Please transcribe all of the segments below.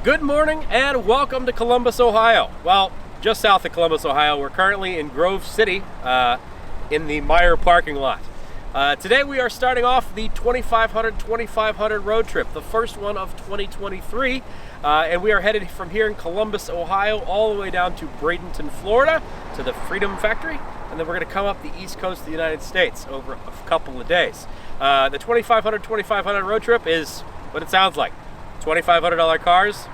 Good morning and welcome to Columbus, Ohio. Well, just south of Columbus, Ohio. We're currently in Grove City in the Meyer parking lot. Today we are starting off the 2500-2500 road trip, the first one of 2023. And we are headed from here in Columbus, Ohio, all the way down to Bradenton, Florida, to the Freedom Factory. And then we're going to come up the east coast of the United States over a couple of days. The 2500-2500 road trip is what it sounds like. $2,500 cars,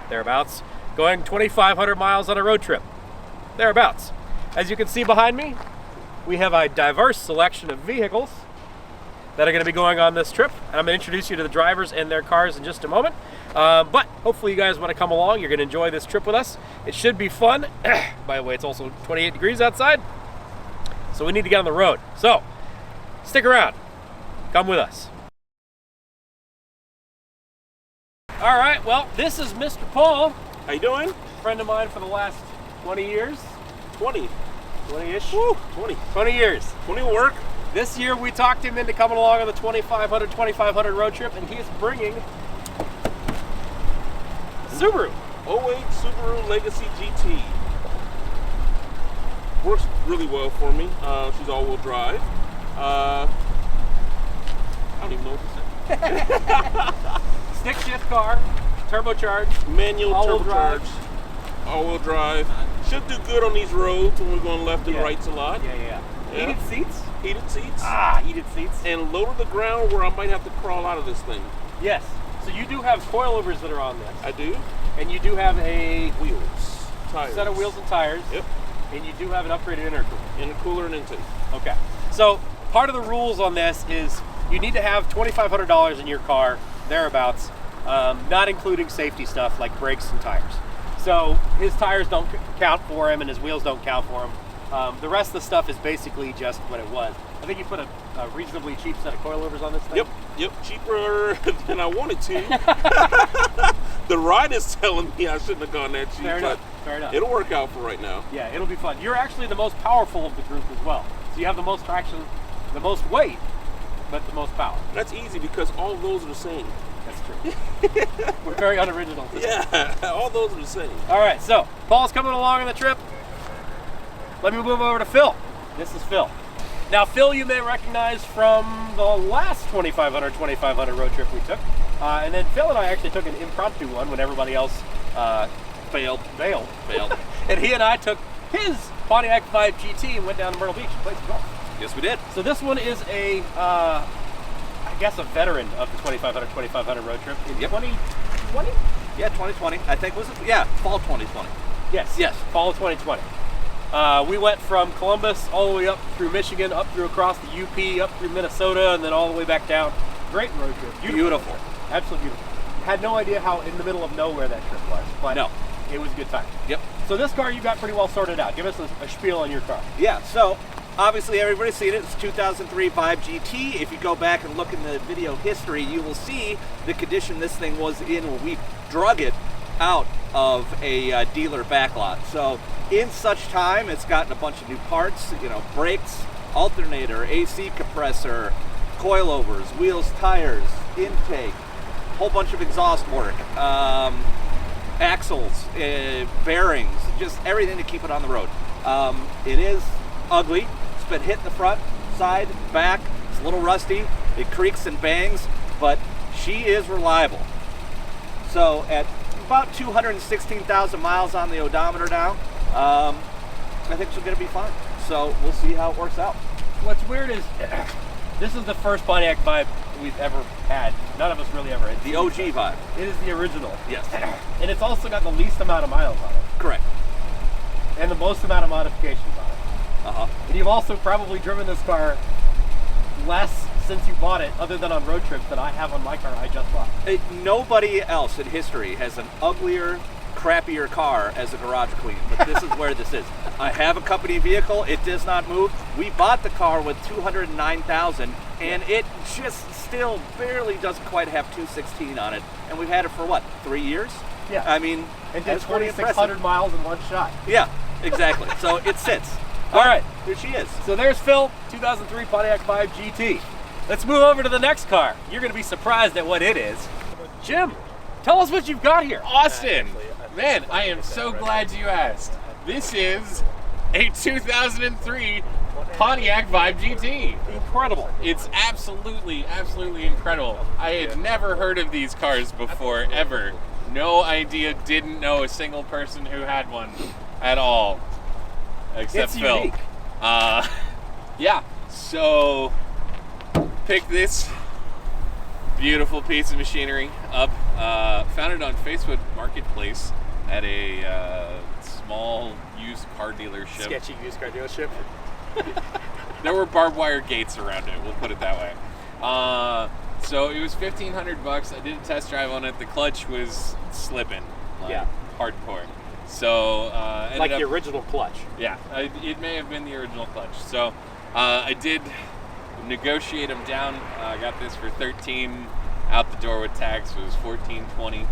thereabouts, going 2,500 miles on a road trip, thereabouts. As you can see behind me, we have a diverse selection of vehicles that are going to be going on this trip, and I'm going to introduce you to the drivers and their cars in just a moment. But hopefully you guys want to come along. You're going to enjoy this trip with us. It should be fun. By the way, it's also 28 degrees outside, so we need to get on the road. So stick around. Come with us. All right, well, this is Mr. Paul. How you doing? Friend of mine for the last 20 years. 20-ish? Woo, 20. 20 years. 20 will work. This year we talked him into coming along on the 2500-2500 road trip, and he is bringing Subaru. 08 Subaru Legacy GT. Works really well for me. She's all-wheel drive. I don't even know what to say. Stick shift car, turbocharged, Manual all-wheel turbocharged, all-wheel drive. Should do good on these roads when we're going left and rights a lot. Yeah. Heated seats? Heated seats. Heated seats. And low to the ground where I might have to crawl out of this thing. Yes. So you do have coilovers that are on this. I do. And you do have a Wheels. Tires. set of wheels and tires. Yep. And you do have an upgraded intercooler. Intercooler and intake. Okay. So part of the rules on this is you need to have $2,500 in your car, thereabouts, not including safety stuff like brakes and tires. So his tires don't count for him and his wheels don't count for him. The rest of the stuff is basically just what it was. I think you put a reasonably cheap set of coilovers on this thing. Yep, cheaper than I wanted to. The ride is telling me I shouldn't have gone that cheap. Fair enough. It'll work out for right now. Yeah, it'll be fun. You're actually the most powerful of the group as well. So you have the most traction, the most weight, but the most power. That's easy because all of those are the same. That's true. We're very unoriginal today. Yeah, all those are the same. All right, so Paul's coming along on the trip. Let me move over to Phil. This is Phil. Now, Phil, you may recognize from the last 2500-2500 road trip we took. And then Phil and I actually took an impromptu one when everybody else failed. And he and I took his Pontiac 5 GT and went down to Myrtle Beach and played some golf. Yes, we did. So this one is a, I guess, a veteran of the 2500-2500 road trip in 2020? Yeah, 2020. I think was it? Yeah, fall 2020. Yes, fall of 2020. We went from Columbus all the way up through Michigan, up through across the UP, up through Minnesota, and then all the way back down. Great road trip. Beautiful. Absolutely beautiful. Had no idea how in the middle of nowhere that trip was, but no, it was a good time. Yep. So this car you got pretty well sorted out. Give us a spiel on your car. Yeah, so obviously everybody's seen it. It's 2003 5 GT. If you go back and look in the video history, you will see the condition this thing was in when we drug it out of a dealer backlot. So in such time, it's gotten a bunch of new parts, brakes, alternator, AC compressor, coilovers, wheels, tires, intake, whole bunch of exhaust work, axles, bearings, just everything to keep it on the road. It is ugly. It's been hit in the front, side, back. It's a little rusty. It creaks and bangs, but she is reliable. So at about 216,000 miles on the odometer now, I think she's going to be fine. So we'll see how it works out. What's weird is this is the first Pontiac Vibe we've ever had. None of us really ever had. The OG Vibe. It is the original. Yes. And it's also got the least amount of miles on it. Correct. And the most amount of modifications on it. And you've also probably driven this car less since you bought it, other than on road trips, that I have on my car I just bought. Nobody else in history has an uglier, crappier car as a garage queen, but this is where this is. I have a company vehicle. It does not move. We bought the car with 209,000, and it just still barely doesn't quite have 216 on it. And we've had it for what, 3 years? Yeah. I mean, and did 2,600 miles in one shot. Yeah, exactly. So it sits. All right, here she is. So there's Phil, 2003 Pontiac 5 GT. Let's move over to the next car. You're going to be surprised at what it is. Jim, Tell us what you've got here. Austin, man, I am so glad you asked. This is a 2003 Pontiac Vibe GT. Incredible. It's absolutely incredible. I had never heard of these cars before, ever. No idea, didn't know a single person who had one at all, except It's Phil. unique. Yeah, so picked this beautiful piece of machinery up, found it on Facebook Marketplace at a small used car dealership. Sketchy used car dealership. There were barbed wire gates around it, we'll put it that way. So it was $1,500. I did a test drive on it. The clutch was slipping, like hardcore. So ended Like up, the original clutch. yeah, it may have been the original clutch. So I did negotiate them down. I got this for $13. Out the door with tax was $14.20.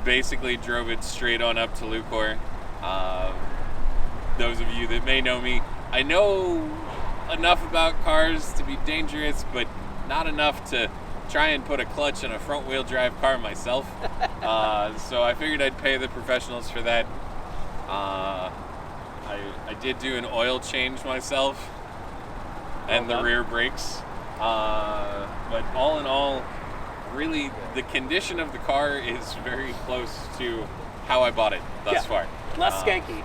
Basically drove it straight on up to Lucore. Those of you that may know me, I know enough about cars to be dangerous, but not enough to try and put a clutch in a front wheel drive car myself. So I figured I'd pay the professionals for that. I did do an oil change myself and the rear brakes. But all in all, really the condition of the car is very close to how I bought it thus far. Less skanky.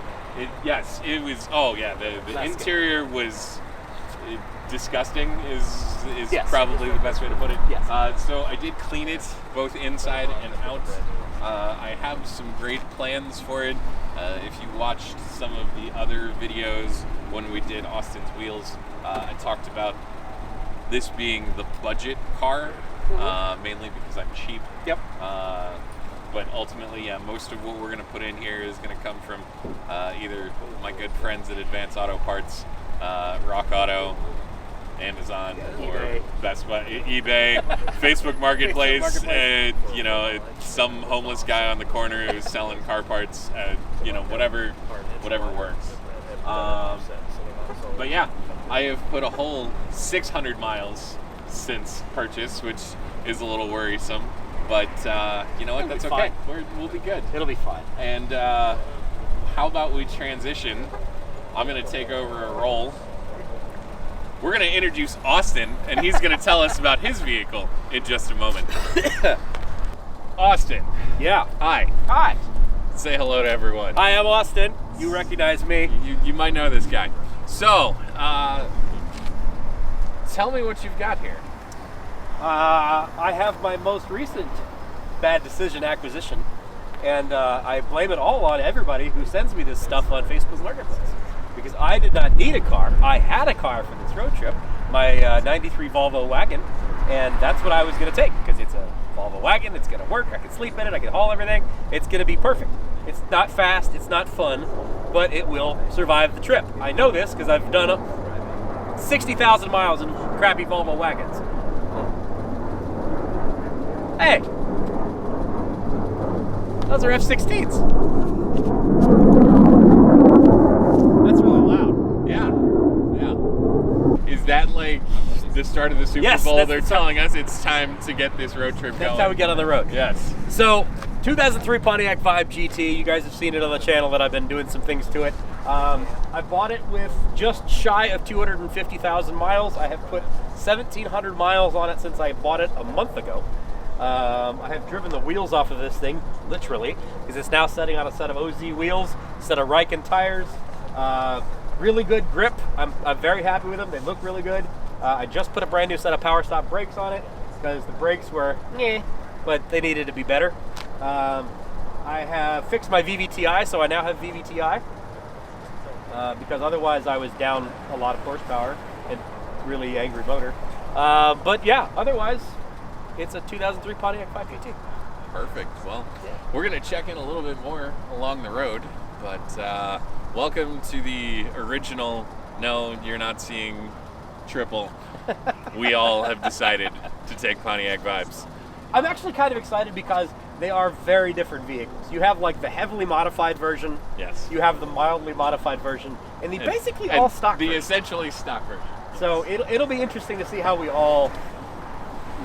Yes, it was. Oh yeah, the interior was disgusting. Is probably the best way to put it. Yes. So I did clean it both inside and out. I have some great plans for it. If you watched some of the other videos when we did Austin's wheels, I talked about this being the budget car, mainly because I'm cheap. Yep. But ultimately, yeah, most of what we're going to put in here is going to come from either my good friends at Advance Auto Parts, Rock Auto, Amazon, or Best Buy, eBay, Facebook Marketplace, and some homeless guy on the corner who's selling car parts. Whatever works. But yeah, I have put a whole 600 miles since purchase, which is a little worrisome. But you know what? That's okay. We'll be good. It'll be fine. And how about we transition? I'm going to take over a role. We're going to introduce Austin, and he's going to tell us about his vehicle in just a moment. Austin. Yeah. Hi. Hi. Say hello to everyone. Hi, I'm Austin. You recognize me. You might know this guy. So, tell me what you've got here. I have my most recent bad decision acquisition, and I blame it all on everybody who sends me this stuff on Facebook Marketplace, because I did not need a car. I had a car for this road trip, my 93 Volvo wagon, and that's what I was going to take, because it's a Volvo wagon, it's going to work, I can sleep in it, I can haul everything, it's going to be perfect. It's not fast, it's not fun, but it will survive the trip. I know this because I've done 60,000 miles in crappy Volvo wagons. Hey, those are F-16s. That's really loud. Yeah. Is that like the start of the Super Bowl? They're telling us it's time to get this road trip going. That's how we get on the road. Yes. So, 2003 Pontiac Vibe GT. You guys have seen it on the channel that I've been doing some things to it. I bought it with just shy of 250,000 miles. I have put 1,700 miles on it since I bought it a month ago. I have driven the wheels off of this thing, literally, because it's now setting on a set of OZ wheels, set of Riken tires. Really good grip. I'm very happy with them. They look really good. I just put a brand new set of power stop brakes on it because the brakes were but they needed to be better. I have fixed my VVTi, so I now have VVTi because otherwise I was down a lot of horsepower and really angry motor. But yeah, otherwise it's a 2003 Pontiac 5 GT. Perfect. Well, we're going to check in a little bit more along the road, but welcome to the original, no, you're not seeing triple. We all have decided to take Pontiac vibes. I'm actually kind of excited because they are very different vehicles. You have like the heavily modified version. Yes. You have the mildly modified version, and the basically all stock the version. essentially stock version. So it'll be interesting to see how we all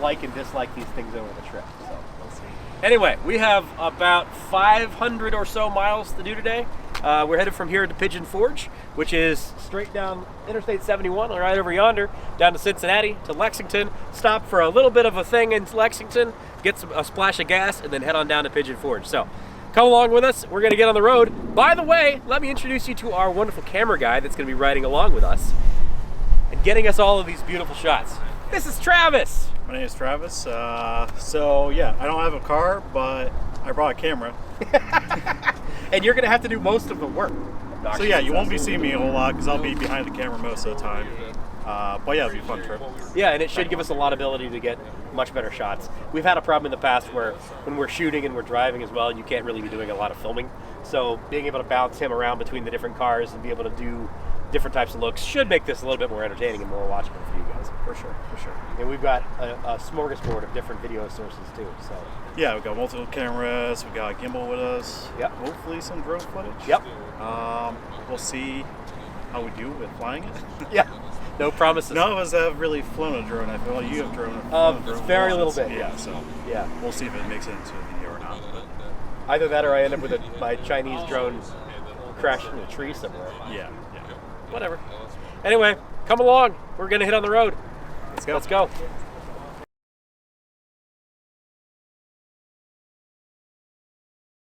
like and dislike these things over the trip. So we'll see. Anyway, we have about 500 or so miles to do today. We're headed from here to Pigeon Forge, which is straight down Interstate 71, right over yonder, down to Cincinnati, to Lexington, stop for a little bit of a thing in Lexington, get a splash of gas, and then head on down to Pigeon Forge. So come along with us. We're going to get on the road. By the way, let me introduce you to our wonderful camera guy that's going to be riding along with us and getting us all of these beautiful shots. This is Travis. My name is Travis. So yeah, I don't have a car, but I brought a camera. And you're going to have to do most of the work. So yeah, you won't be seeing me a whole lot because I'll be behind the camera most of the time. But yeah, it'll be a fun trip. Yeah, and it should give us a lot of ability to get much better shots. We've had a problem in the past where when we're shooting and we're driving as well, you can't really be doing a lot of filming. So being able to bounce him around between the different cars and be able to do different types of looks should make this a little bit more entertaining and more watchable for you guys. For sure, for sure. And we've got a smorgasbord of different video sources too. So yeah, we've got multiple cameras. We got a gimbal with us. Yep. Hopefully some drone footage. Yep. We'll see how we do with flying it. Yeah. No promises. None of us have really flown a drone. I feel like you have flown a drone. Very once. little bit. Yeah. So yeah, we'll see if it makes it into a video or not. But either that or I end up with my Chinese drone crashed in a tree somewhere. yeah. Whatever. Anyway, come along. We're gonna hit on the road. Let's go. Let's go.